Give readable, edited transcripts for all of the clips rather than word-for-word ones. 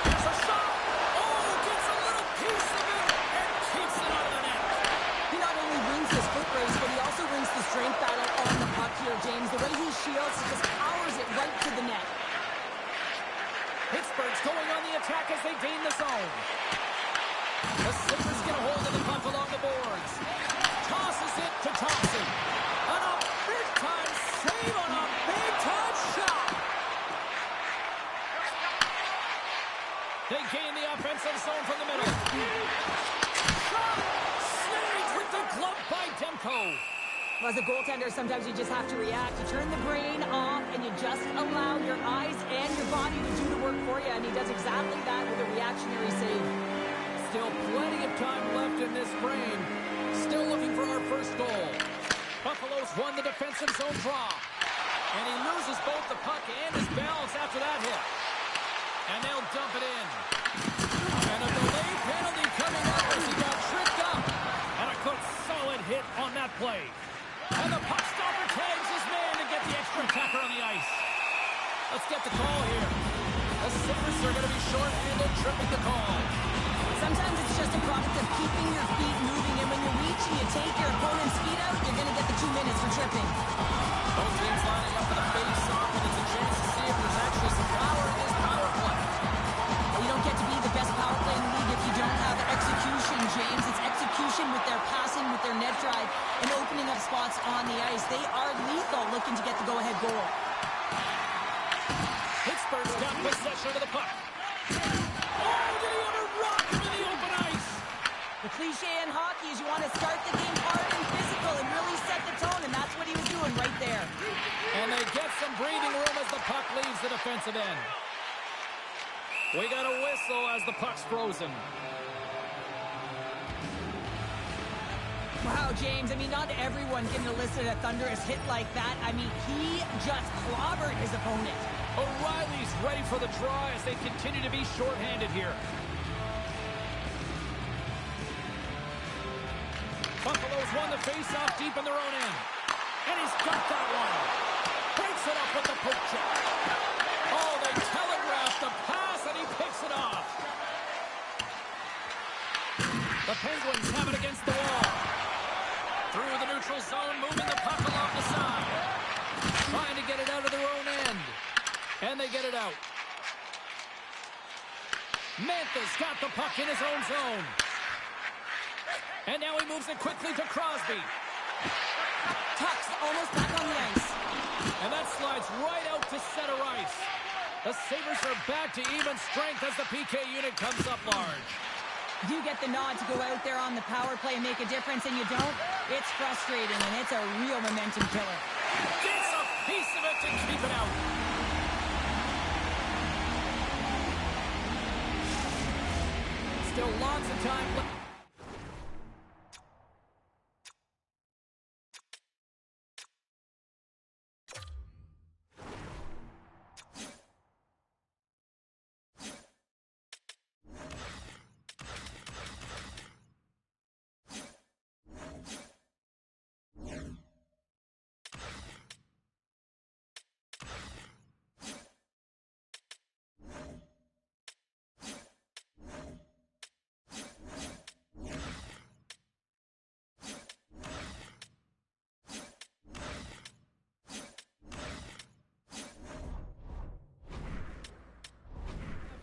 Here's a shot. Oh, gets a little piece of it and keeps it out of the net. He not only wins this foot race, but he also wins the strength battle on the puck here, James. The way he shields, he just powers it right to the net. Pittsburgh's going on the attack as they gain the zone. The Sabres get a hold of the puck along the boards. Tosses it to Thompson. And a big-time save on a big-time shot. They gain the offensive zone from the middle. Shot! Snagged with the glove by Demko. Well, as a goaltender, sometimes you just have to react. You turn the brain off, and you just allow your eyes and your body to do the work for you, and he does exactly that with a reactionary save. Still plenty of time left in this frame. Still looking for our first goal. Buffalo's won the defensive zone draw. And he loses both the puck and his balance after that hit. And they'll dump it in. And a delayed penalty coming up as he got tripped up. And a good solid hit on that play. And the puck stopper tags his man to get the extra attacker on the ice. Let's get the call here. The Sabres are going to be short-handed, tripping the call. Sometimes it's just a product of keeping your feet moving, and when you reach and you take your opponent's feet out, you're going to get the 2 minutes for tripping. Both teams lining up for the face-off, and it's a chance to see if there's actually some power in this power play. Well, you don't get to be the best power play in the league if you don't have execution, James. It's execution with their passing, with their net drive, and opening up spots on the ice. They are lethal looking to get the go-ahead goal. Pittsburgh's got possession of the puck. Oh, did he ever rock him in the open ice? The cliche in hockey is you want to start the game hard and physical and really set the tone, and that's what he was doing right there. And they get some breathing room as the puck leaves the defensive end. We got a whistle as the puck's frozen. Wow, James, I mean, not everyone can elicit a thunderous hit like that. I mean, he just clobbered his opponent. O'Reilly's ready for the draw as they continue to be shorthanded here. Buffalo's won the face-off deep in their own end. And he's got that one. Breaks it up with the poke check. Oh, they telegraph the pass, and he picks it off. The Penguins have it against the wall. Through the neutral zone, moving the puck along the side. Trying to get it out of their own end. And they get it out. Mantha's got the puck in his own zone. And now he moves it quickly to Crosby. Tuck's almost back on the ice. And that slides right out to center ice. The Sabres are back to even strength as the PK unit comes up large. You get the nod to go out there on the power play and make a difference, and you don't. It's frustrating, and it's a real momentum killer. Gets a piece of it to keep it out. Still lots of time left.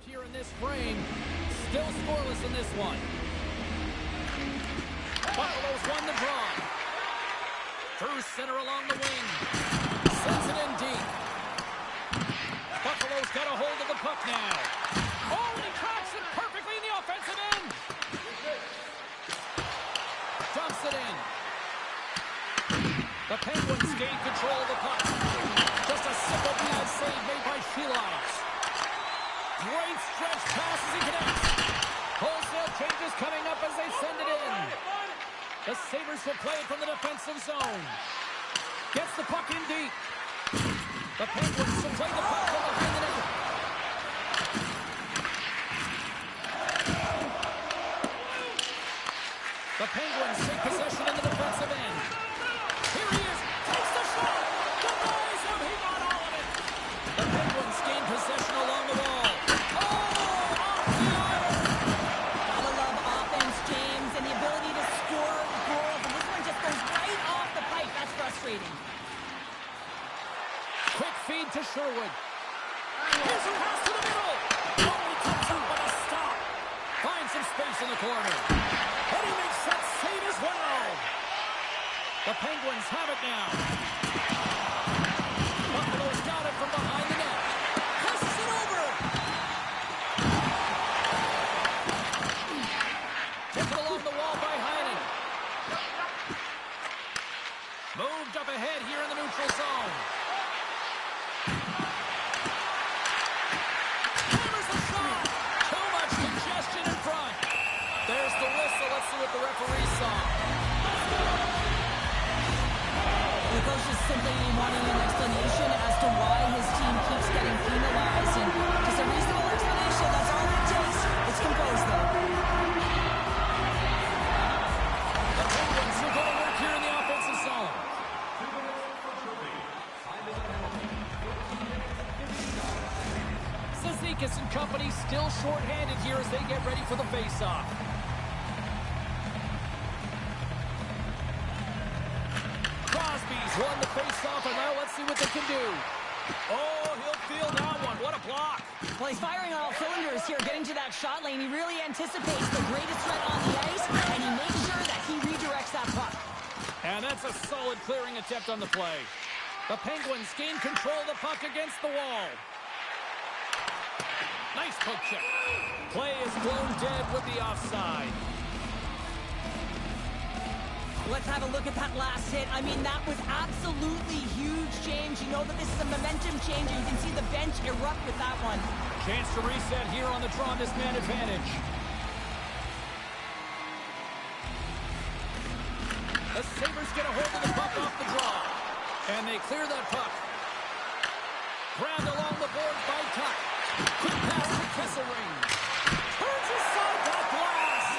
Here in this frame, still scoreless in this one. Buffalo's won the draw. Through center along the wing. Sends it in deep. Buffalo's got a hold of the puck now. Oh, and he tracks it perfectly in the offensive end. Dumps it in. The Penguins gain control of the puck. Just a simple bad save made by Sheelox. Great stretch pass as he connects. Wholesale changes coming up as they send it in. The Sabres will play it from the defensive zone. Gets the puck in deep. The Penguins will play the puck from behind the net. The Penguins take possession in the defensive end. Here he is. Takes the shot. Denies him. He got all of it. The Penguins gain possession along the wall. Oh, in the corner. And he makes that save as well. The Penguins have it now. Buffalo's got it from behind the net. Passes it over. Taken along the wall by Heinen. Moved up ahead here in the neutral zone. Hammers the shot. Too much congestion in front. There's the whistle. Let's see what the referee saw. The coach is simply wanting an explanation as to why his team keeps getting penalized. And just a reasonable explanation. That's all it takes. It's composed, though. The Penguins are going to work here in the offensive zone. Zizekas and company still short-handed here as they get ready for the face-off. Crosby's won the face-off, and now let's see what they can do. Oh, he'll feel that one. What a block. Well, he's firing on all cylinders here, getting to that shot lane. He really anticipates the greatest threat on the ice, and he makes sure that he redirects that puck. And that's a solid clearing attempt on the play. The Penguins gain control of the puck against the wall. Nice poke check. Play is blown dead with the offside. Let's have a look at that last hit. I mean, that was absolutely huge, James. You know that this is a momentum change, and you can see the bench erupt with that one. Chance to reset here on the draw on this man advantage. The Sabres get a hold of the puck off the draw. And they clear that puck. Grabbed along the boards by Tuck. Quick pass to Kesselring. Turns aside that blast.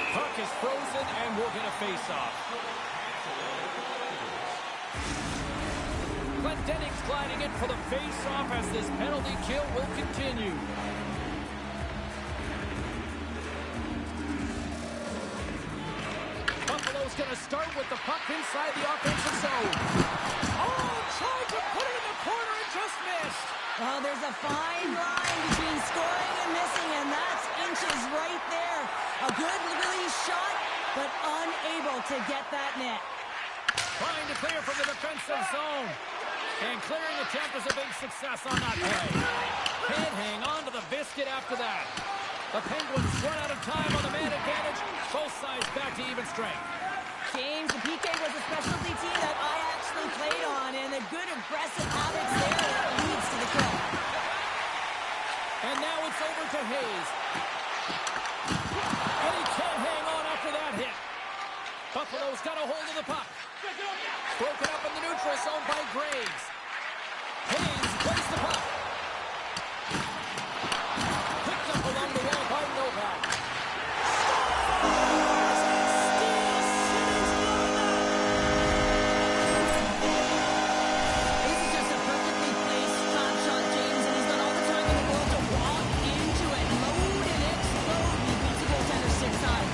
Puck is frozen, and we'll get a face-off. Glendening's gliding in for the face-off as this penalty kill will continue. Buffalo's going to start with the puck inside the offensive zone. Oh, tried to put it in the corner and just missed. Oh, there's a fine line between scoring and missing, and that's inches right there. A good release shot, but unable to get that net. Trying to clear from the defensive zone. And clearing attempt is a big success on that play. Can't hang on to the biscuit after that. The Penguins run out of time on the man advantage. Both sides back to even strength. James, the PK was a specialty team that I actually played on, and the good aggressive habits there that leads to the kill. And now it's over to Hayes. And he can't hang on after that hit. Buffalo's got a hold of the puck. Broken up in the neutral zone by Graves. Hayes plays the puck. Picked up along the wall by Novak. This is just a perfectly placed top shot, James, and he's got all the time in the world to walk into it, load and explode. He beats the goaltender 6 times.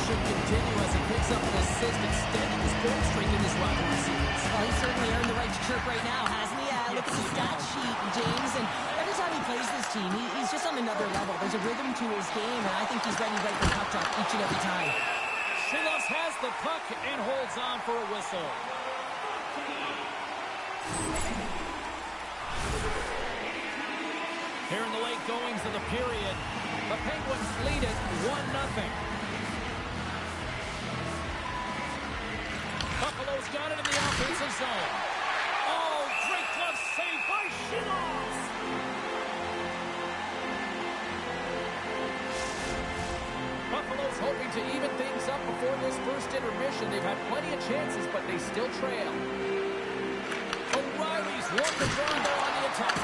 Should continue as he picks up an assist, extending his point streak in this rivalry series. Well, he's certainly earned the right to chirp right now, hasn't he? Look at the stat sheet, James, and every time he plays this team, he's just on another level. There's a rhythm to his game, and I think he's ready right for puck drop each and every time. Shilos has the puck and holds on for a whistle. Here in the late goings of the period, the Penguins lead it 1-0. Buffalo's got it in the offensive zone. Oh, great glove save by Shilos. Buffalo's hoping to even things up before this first intermission. They've had plenty of chances, but they still trail. O'Reilly's won the draw there on the attack.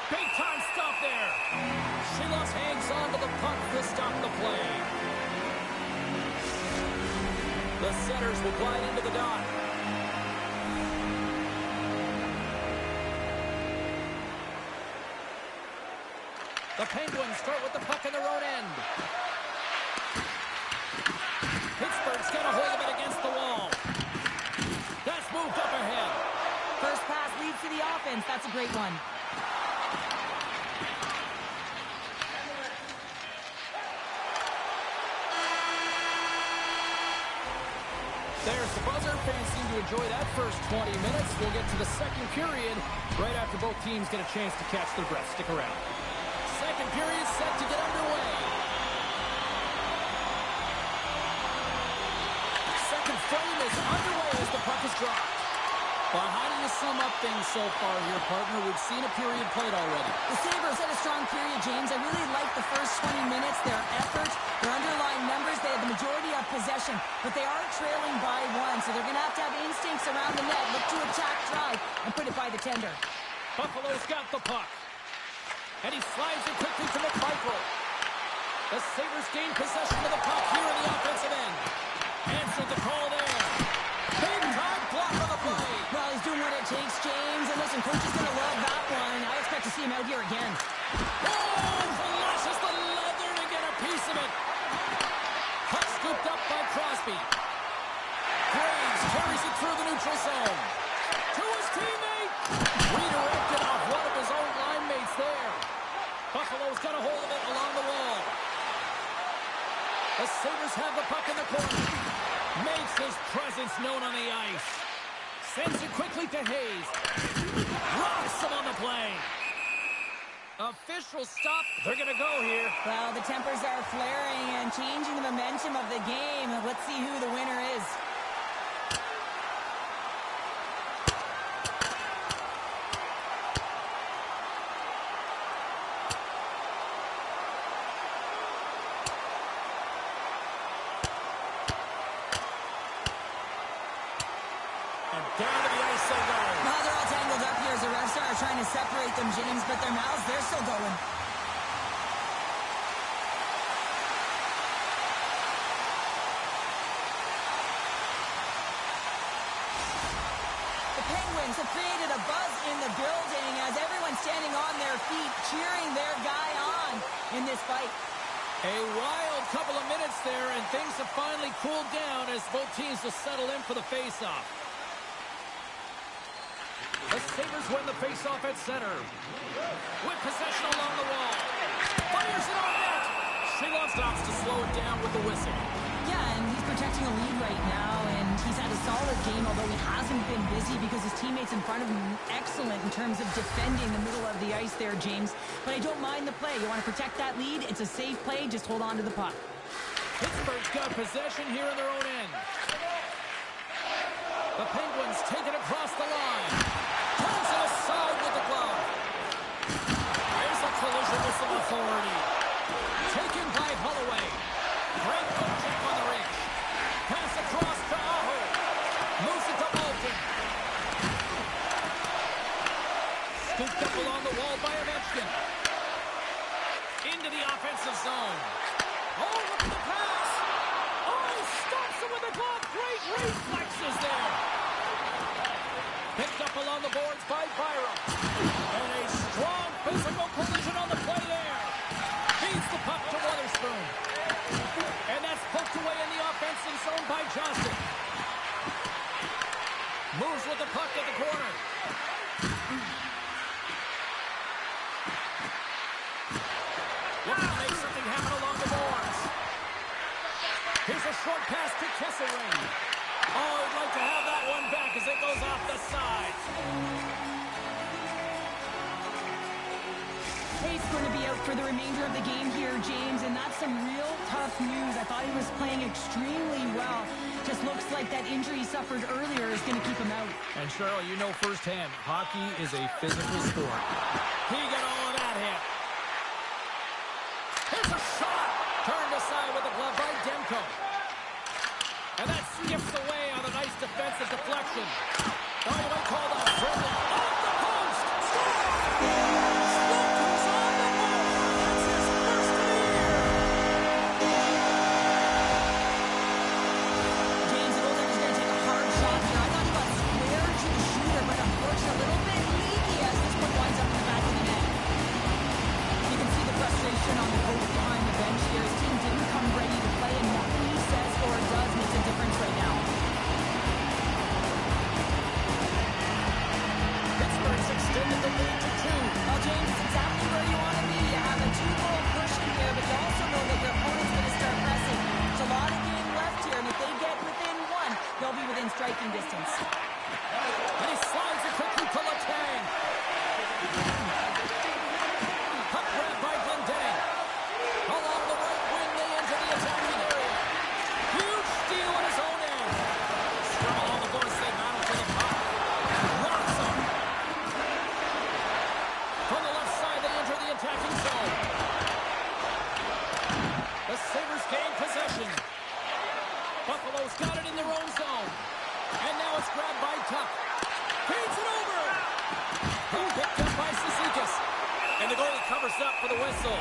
Big time stop there. Shilos hangs on to the puck to stop the play. The Senators will glide into the dot. The Penguins start with the puck in their own end. Pittsburgh's got a hold of it against the wall. That's a great one. There's the buzzer. Fans seem to enjoy that first 20 minutes. We'll get to the second period right after both teams get a chance to catch their breath. Stick around. Second period set to get underway. Second frame is underway as the puck is dropped. Well, how do you sum up things so far here, partner? We've seen a period played already. The Sabres had a strong period, James. I really liked the first 20 minutes, their effort, their underlying numbers. They had the majority of possession, but they are trailing by one, so they're going to have instincts around the net, look to attack, drive, and put it by the tender. Buffalo's got the puck. And he slides it quickly to McMichael. The Sabres gain possession of the puck here in the offensive end. Answered the call there. Big time block on the play. Well, he's doing what it takes, James. And listen, coach is going to love that one. I expect to see him out here again. Oh, flashes the leather to get a piece of it. Puck scooped up by Crosby. Graves carries it through the neutral zone. To his teammate. Redirected off one of his own line mates there. Buffalo's got a hold of it along the wall. The Sabres have the puck in the corner. Makes his presence known on the ice. Sends it quickly to Hayes. Rocks him on the play. Official stop. They're going to go here. Well, the tempers are flaring and changing the momentum of the game. Let's see who the winner is. Down to the ice they go. Well, they're all tangled up here as the refs are trying to separate them, James, but their mouths, they're still going. The Penguins have created a buzz in the building as everyone's standing on their feet, cheering their guy on in this fight. A wild couple of minutes there, and things have finally cooled down as both teams will settle in for the face-off. The Sabres win the face-off at center. With possession along the wall. Fires it on net. Sheilov stops to slow it down with the whistle. Yeah, and he's protecting a lead right now, and he's had a solid game, although he hasn't been busy because his teammates in front of him excellent in terms of defending the middle of the ice there, James. But I don't mind the play. You want to protect that lead. It's a safe play. Just hold on to the puck. Pittsburgh's got possession here in their own end. The Penguins take it across the line. Turns it aside with the glove. There's a collision with some authority. Taken by Holloway. Great foot check on the reach. Pass across to Aho. Moves it to Bolton. Scooped up along the wall by Ovechkin. Into the offensive zone. Oh, look at the pass. Oh, stops it with the glove. Great reflexes there. Picked up along the boards by Byram. And a strong physical collision on the play there. Feeds the puck to Witherspoon. And that's poked away in the offensive zone by Johnson. Moves with the puck at the corner. Looking to make something happen along the boards. Here's a short pass to Kesselring. Oh, I'd like to have that one back as it goes off the side. He's going to be out for the remainder of the game here, James, and that's some real tough news. I thought he was playing extremely well. Just looks like that injury he suffered earlier is going to keep him out. And Cheryl, you know firsthand, hockey is a physical sport. He got all of that hit. Here's a shot. Turned aside with the glove by Demko. And that skips away on a nice defensive deflection. By the way, called a friendly. Off the post! Score! Slaughter's on the board! That's his first of the year! James, it looks like he's going to take a hard shot here. I thought he got square to the shooter, but unfortunately a little bit leaky as this one winds up in the back of the net. You can see the frustration on the coach behind the bench here. His team didn't come ready to play, and nothing he says or does makes a difference right now. striking distance. And he slides it quickly to Letang. Puck grabbed by Glendening. Along the right wing, they enter the attacking area. Huge steal on his own end. Strong on the board, save battle for the puck. Rocks him. From the left side, they enter the attacking zone. The Sabres gain possession. Buffalo's got it in their own zone. And now it's grabbed by Tuck. Feeds it over. Picked up by Cizikas. And the goalie covers up for the whistle.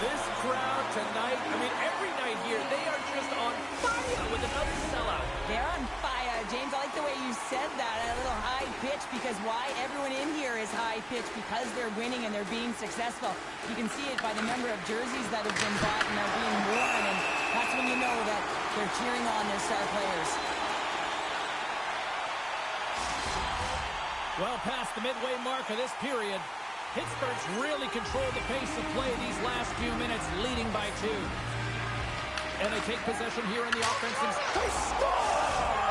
This crowd tonight, I mean, every night here, they are just on fire with another sellout. They're on fire, James. I like the way you said that, a little high pitch, because why? Everyone in here is high pitch because they're winning and they're being successful. You can see it by the number of jerseys that have been bought and are being worn, and that's when you know that they're cheering on their star players. Well past the midway mark of this period, Pittsburgh's really controlled the pace of play these last few minutes, leading by 2. And they take possession here in the offensive. They score!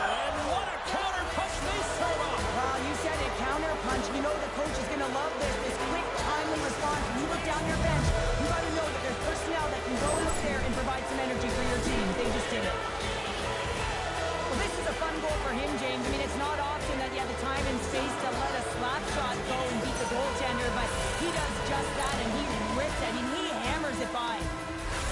And what a counter punch they serve up! Well, you said it, counter punch. You know the coach is going to love this quick, timely response. When you look down your bench, you got to know that there's personnel that can go up there and provide some energy for your team. They just did it. Well, this is a fun goal for him, James. I mean, it's not often that you have the time and space to let a slap shot go and beat the goaltender, but he does just that, and he rips it. I mean, he hammers it by.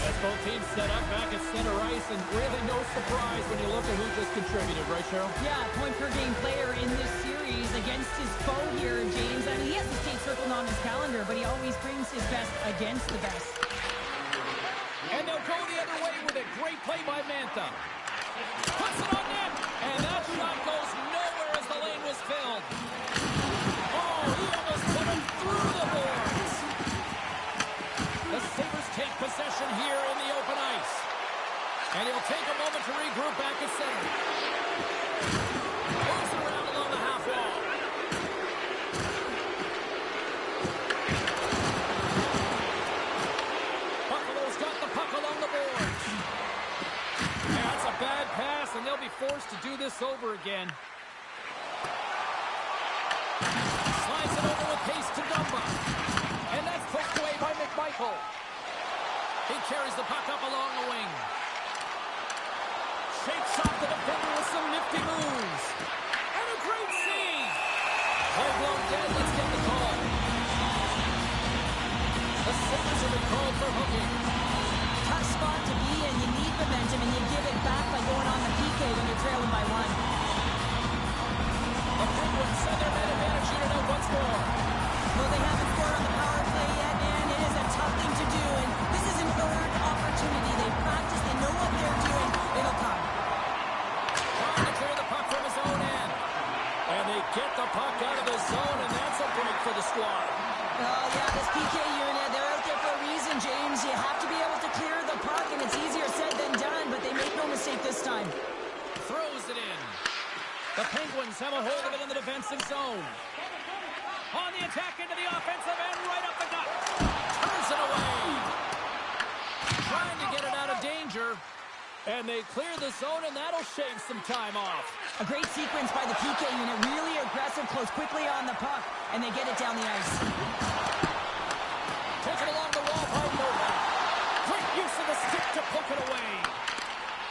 As both teams set up back at center ice, and really no surprise when you look at who just contributed, right, Cheryl? Yeah, point-per-game player in this series against his foe here, James. I mean, he has the state circled on his calendar, but he always brings his best against the best. And they'll go the other way with a great play by Mantha. Puts it on net, and that shot goes nowhere as the lane was filled. Oh, he almost put him through the boards. The Sabres take possession here in the open ice. And he'll take a moment to regroup back at center. Moves it around along the half wall. Buffalo's got the puck along the boards. And that's a bad pass, and they'll be forced to do this over again. Slides it over with pace to Dumba. And that's poked away by McMichael. He carries the puck up along the wing. Shakes off the defender with some nifty moves. And a great save. Play blown dead. Let's get the call. The Sabres have been called for hooking. Tough spot to be in. You need momentum, and you give it back by going on the PK when you're trailing by 1. The Penguins send their man advantage unit out once more. Well, they haven't scored on the power play yet, man. It is a tough thing to do, and this is an earned opportunity. They practice, they know what they're doing. It'll come. Trying to clear the puck from his own end. And they get the puck out of the zone, and that's a break for the squad. Oh, yeah, this PK unit, they're out there for a reason, James. You have to be able to clear the puck, and it's easier said than done, but they make no mistake this time. Throws it in. The Penguins have a hold of it in the defensive zone. On the attack into the offensive end, right up the gut. Turns it away. Trying to get it out of danger. And they clear the zone, and that'll shave some time off. A great sequence by the PK unit. Really aggressive, close quickly on the puck, and they get it down the ice. Take it along the wall by Novak. Great use of the stick to poke it away.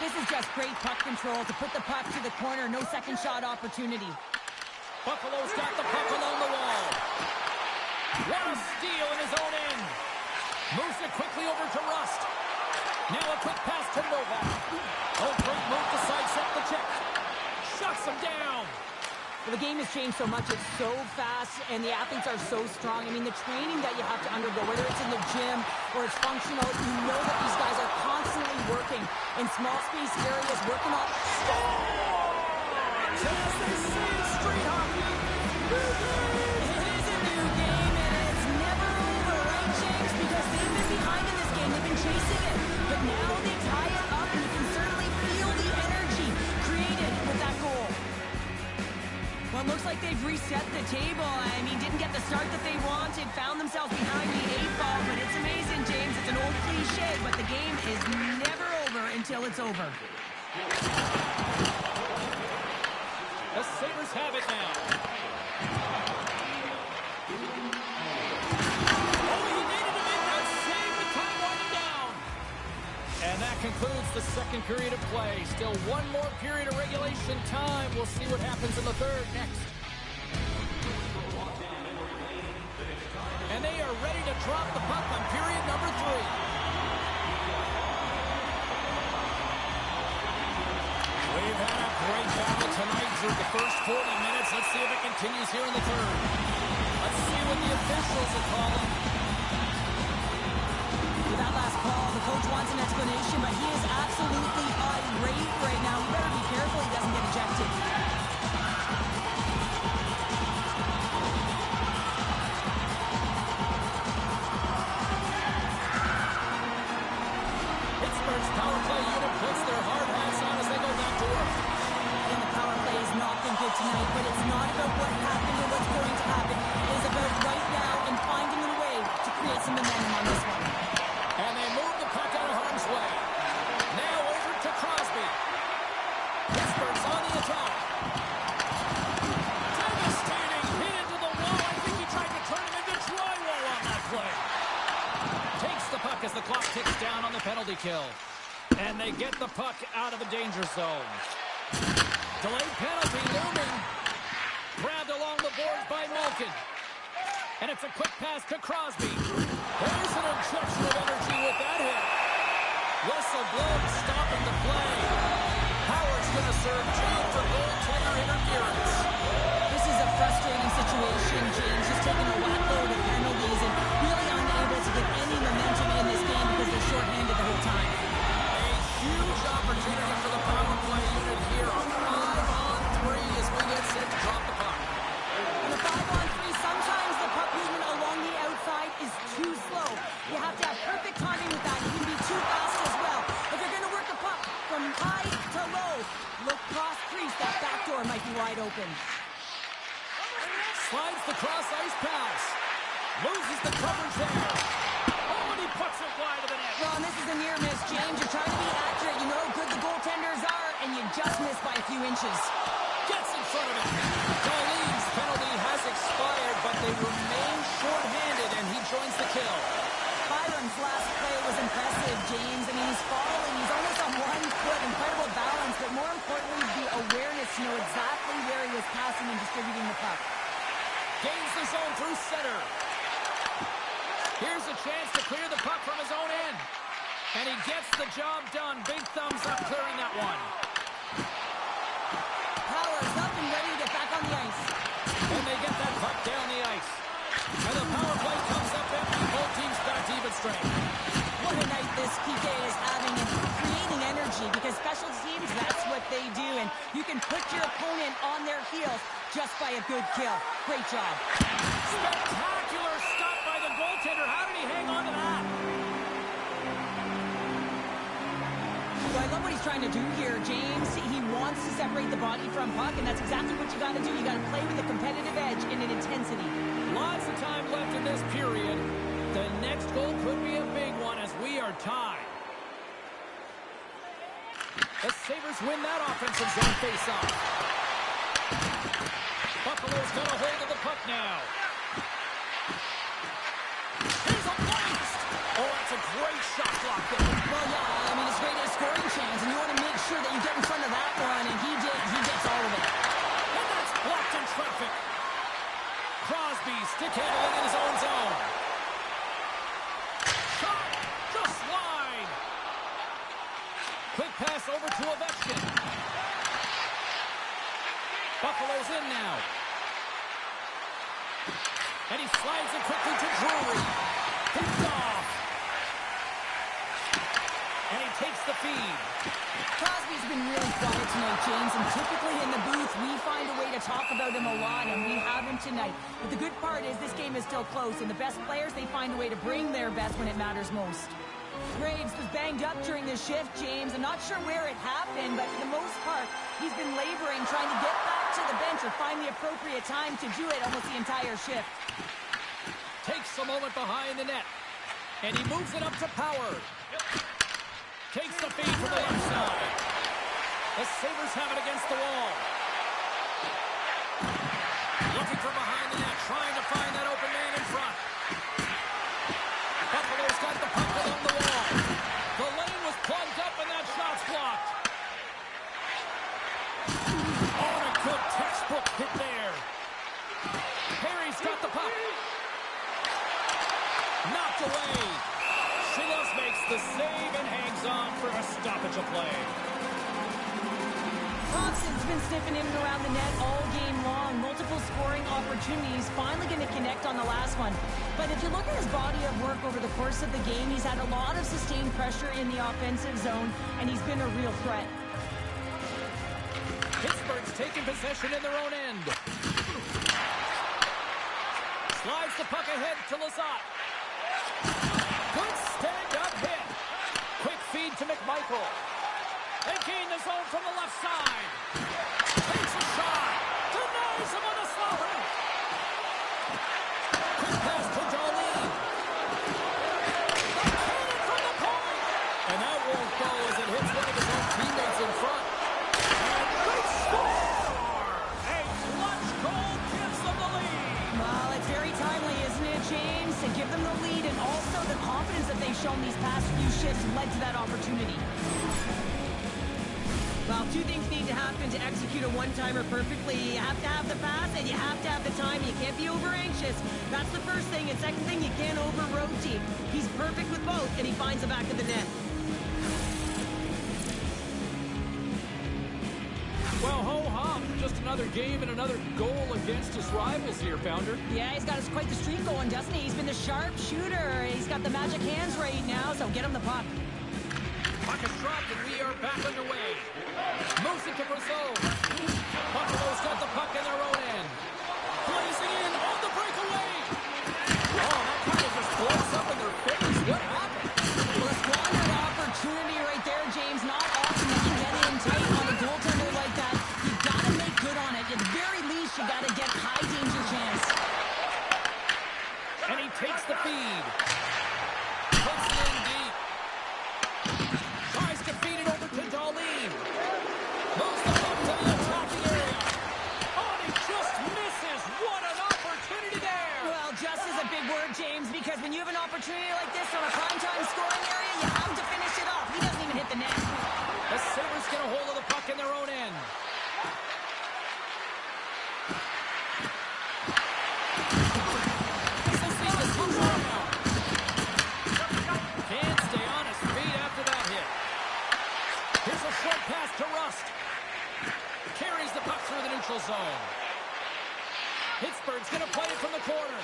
This is just great puck control to put the puck to the corner. No second shot opportunity. Buffalo's got the puck along the wall. What a steal in his own end. Moves it quickly over to Rust. Now a quick pass to Novak. Oh, great move to sidestep the check. Shuts him down. Well, the game has changed so much. It's so fast, and the athletes are so strong. I mean, the training that you have to undergo, whether it's in the gym or it's functional, you know that these guys are constantly working in small space areas, working on... Scores! As they say in street hockey, new game! It is a new game, and it's never over, right, James? Because they've been behind in this game. They've been chasing it. But now they tie it up, and you can certainly feel the energy created with that goal. Well, it looks like they've reset the table. I mean, didn't get the start that they wanted, found themselves behind the 8-ball, but it's amazing, James. It's an old cliche, but the game is never over until it's over. period of play. Still one more period of regulation time. We'll see what happens in the third next. And they are ready to drop the puck on period number 3. We've had a great battle tonight through the first 40 minutes. Let's see if it continues here in the third. Let's see what the officials are calling. With that last call, the coach wants an explanation, but he is absolutely irate right now. We better be careful he doesn't get ejected. Pittsburgh's power play unit puts their hard hats on as they go back to work. And the power play has not been good tonight, but it's not about what happened or what's going to happen. It is about right now and finding a way to create some momentum on this one. And they move the puck out of harm's way. Now over to Crosby. Pittsburgh's on the attack. Devastating hit into the wall. I think he tried to turn him into drywall on that play. Takes the puck as the clock ticks down on the penalty kill. And they get the puck out of the danger zone. Delayed penalty looming. Grabbed along the boards by Malkin. And it's a quick pass to Crosby. There's an injection of energy with that hit. Whistle blown, stopping the play. Howard's going to serve Jane for goaltender interference. This is a frustrating situation, James. Just taking a whack load of penalties and really unable to get any momentum in this game because they're shorthanded the whole time. A huge opportunity for the power play unit here. 5-on-3 as we get set to drop the puck. In the 5-on-3, sometimes the puck movement along the outside is too slow. You have to have perfect timing with that. You can be too fast as well. If you're going to work the puck from high to low, look cross crease. That back door might be wide open. Slides the cross ice pass. Loses the coverage there. Oh, and he puts it wide of the net. Well, and this is a near miss, James. You're trying to be accurate. You know how good the goaltenders are, and you just missed by a few inches. Gets in front of it. Darlene's penalty has expired, but they remain short-handed, and he joins the kill. Byron's last play was impressive, James. I mean, he's falling. He's almost on one foot. Incredible balance, but more importantly, the awareness to know exactly where he was passing and distributing the puck. Gains the zone through center. Here's a chance to clear the puck from his own end. And he gets the job done. Big thumbs up clearing that one. Powers up and ready to get back on the ice. And they get that puck down the ice. And the power play comes up empty. Both teams back to even strength. What a night this PK is having and creating energy because special teams, that's what they do. And you can put your opponent on their heels just by a good kill. Great job. Spectacular stop by the goaltender. How did he hang on to that? Well, I love what he's trying to do here, James. He wants to separate the body from puck, and that's exactly what you got to do. You got to play with a competitive edge and an intensity. Lots of time left in this period. The next goal could be a big one as we are tied. The Sabres win that offensive zone face-off. Buffalo's got a hold of the puck now. Here's a blast! Oh, that's a great shot block there. Well, yeah, I mean, it's great at a scoring chance, and you want to make sure that you get in front of that one, and he did. He gets all of it. And that's blocked in traffic. Crosby stick handling in his own zone. Shot just wide. Quick pass over to Ovechkin. Buffalo's in now. And he slides it quickly to Drury. Picked off. And he takes the feed. Crosby's been really quiet tonight, James, and typically in the booth, we find a way to talk about him a lot, and we have him tonight. But the good part is this game is still close, and the best players, they find a way to bring their best when it matters most. Graves was banged up during this shift, James. I'm not sure where it happened, but for the most part, he's been laboring, trying to get back to the bench or find the appropriate time to do it almost the entire shift. Takes a moment behind the net, and he moves it up to Power. Takes the feed from the left side. The Sabres have it against the wall. Looking from behind the net, trying to find that open man in front. Buffalo's got the puck along the wall. The lane was plugged up and that shot's blocked. Oh, and a good textbook hit there. Perry's got the puck. Knocked away. Shilos makes the save and hangs on for a stoppage of play. Thompson's been sniffing in and around the net all game long. Multiple scoring opportunities. Finally going to connect on the last one. But if you look at his body of work over the course of the game, he's had a lot of sustained pressure in the offensive zone, and he's been a real threat. Pittsburgh's taking possession in their own end. Slides the puck ahead to Lizotte. Good stand-up hit. Quick feed to McMichael. They gain the zone from the left side. Takes a shot. Denies him on the slaughter. Quick pass to Darlene. The cannon from the point. And that won't go as it hits one of his own teammates in front. And they score! A clutch goal gives them the lead. Well, it's very timely, isn't it, James? To give them the lead and also the confidence that they've shown these past few shifts led to that opportunity. Well, two things need to happen to execute a one-timer perfectly. You have to have the pass and you have to have the time. You can't be over-anxious. That's the first thing. And second thing, you can't over-rotate. He's perfect with both, and he finds the back of the net. Well, ho-hum. Just another game and another goal against his rivals here, Pounder. Yeah, he's got quite the streak going, doesn't he? He's been the sharp shooter. He's got the magic hands right now, so get him the puck. Puck is dropped and we are back underway. Moves it to Brazil. Buffalo's got the puck in their own end. Blazing in on the breakaway. Oh, that kind of just blows up in their face. What happened? Well, a squandered opportunity right there, James. Not often you can get in tight on a goaltender like that. You got to make good on it. At the very least, you got to get high danger chance. And he takes the feed. Puts it in deep. Tries to feed it over to Darlene. Moves the puck to the attacking area. Oh, and he just misses. What an opportunity there. Well, just is a big word, James, because when you have an opportunity like this on a primetime scoring area, you have to finish it off. He doesn't even hit the net. The Sabres get a hold of the puck in their own end. This is the comes around. Can't stay on his feet after that hit. Here's a short pass to Rust. Carries the puck through the neutral zone. Pittsburgh's going to play it from the corner.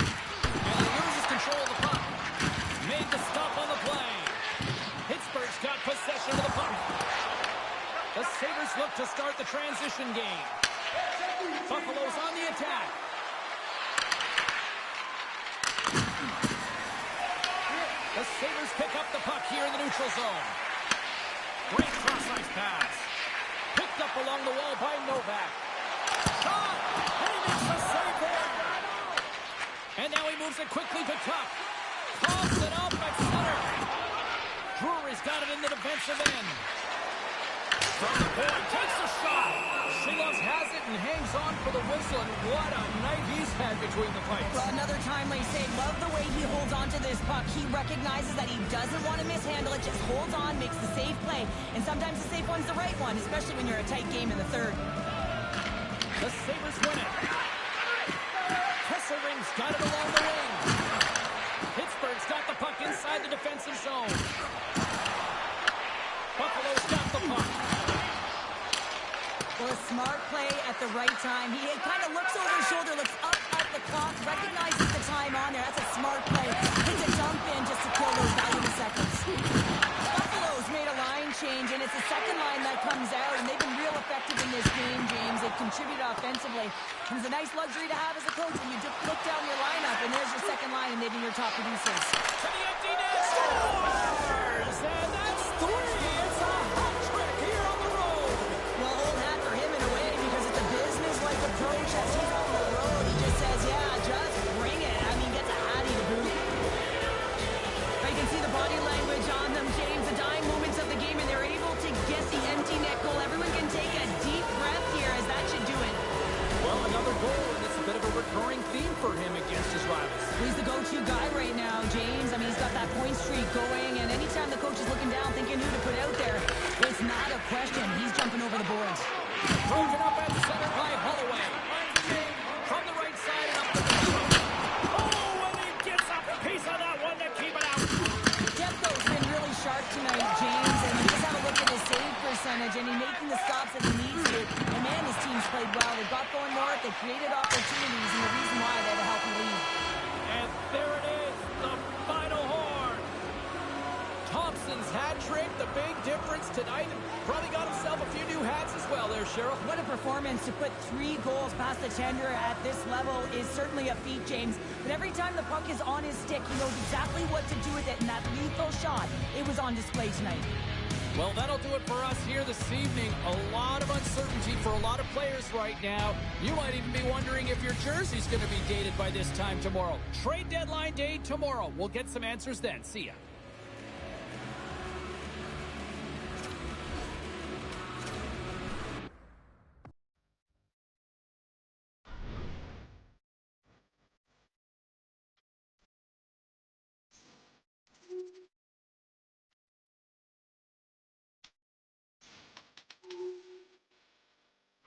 And he loses control of the puck. Made the stop on the play. Pittsburgh's got possession of the puck. The Sabres look to start the transition game. Buffalo's on the attack. The Sabres pick up the puck here in the neutral zone. Great cross-ice pass. Picked up along the wall by Novak. Shot! And he makes a save there. And now he moves it quickly to Tuck. Pops it up at center. Drury's got it in the defensive end. From the point, takes a shot. Shilos has it and hangs on for the whistle, and what a night he's had between the pipes. Well, another timely save. Love the way he holds on to this puck. He recognizes that he doesn't want to mishandle it, just holds on, makes the safe play. And sometimes the safe one's the right one, especially when you're a tight game in the third. The Sabres win it. Kesselring's got it along the wing. Pittsburgh's got the puck inside the defensive zone. Buffalo's got the puck. Well, a smart play at the right time. He kind of looks over his shoulder, looks up at the clock, recognizes the time on there. That's a smart play. Hits a jump in just to kill those valuable seconds. Buffalo's made a line change, and it's the second line that comes out, and they've been real effective in this game, James. They've contributed offensively. And it's a nice luxury to have as a coach when you just look down your lineup, and there's your second line, and they've been your top producers. To the empty net, scores! And that's three! It's a hat trick here on the road! Well, old hat for him in a way, because it's a business-like approach as he's on the road. He just says, yeah, just bring it. I mean, gets a hattie to boot. But you can see the body language on them, James, the dying moments of the game, and they're able to get the empty net goal. Everyone can take a deep breath here, as that should do it. Well, another goal, and it's a bit of a recurring theme for him against his rivals. He's the go-to guy right now, James. I mean, he's got that point streak going, and anytime the coach is looking down, thinking who to put advantage, and he's making the stops that he needs to. And man, his team's played well. They got going north, they created opportunities, and the reason why they have a healthy lead. And there it is, the final horn. Thompson's hat trick, the big difference tonight, and probably got himself a few new hats as well there, Cheryl. What a performance. To put 3 goals past the tender at this level is certainly a feat, James. But every time the puck is on his stick, he knows exactly what to do with it, and that lethal shot, it was on display tonight. Well, that'll do it for us here this evening. A lot of uncertainty for a lot of players right now. You might even be wondering if your jersey's going to be dated by this time tomorrow. Trade deadline day tomorrow. We'll get some answers then. See ya.